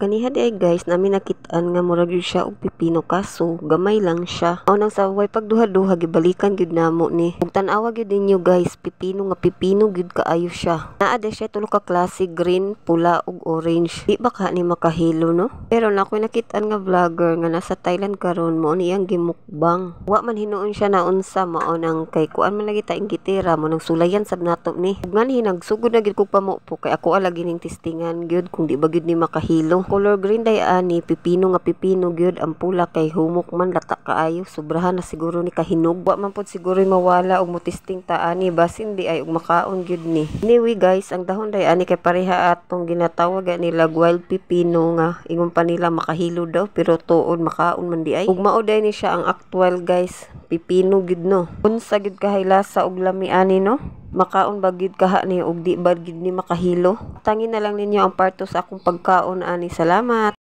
Kaniha di ay guys, namin nakitaan nga murag yun siya og pipino kaso gamay lang siya. Aw nang saway pagduha-duha gibalikan gyud namo ni. Ug tan-awa gyud ninyo guys, pipino gyud kaayo siya. Naa di siya tulo ka klase, green, pula ug orange. Di ba ka ni makahilo no? Pero na ako'y nakitaan nga vlogger nga nasa Thailand karon mo niyang gimukbang. Wa man hinuon siya na unsa mao nang kay kuan man lagi ta ingitira mo nang sulayan sab nato ni. Ug man hinagsugod na gyud kog pamupo kay ako lagi ning testingan gyud kung di ba gyud ni makahilo. Color green day ani, pipino gyud, ang pula kay humok man lata kaayo, sobrahan na siguro ni kahinog. Wa man pod siguro mawala og motesting ta ani basin di ay og makaon gyud ni. Anyway guys, ang dahon day ani kay pareha atong ginatawag nila wild pipino nga ingon pa nila makahilo daw pero tuod makaon man di ay. Ug mao day ni siya ang actual guys, pipino gyud no. Unsa gyud kahaylasa og lami ani no? Makaon ba gyud kaha ni og di ba gyud ni makahilo? Tangin na lang ninyo ang parto sa akong pagkaon ani. Salamat.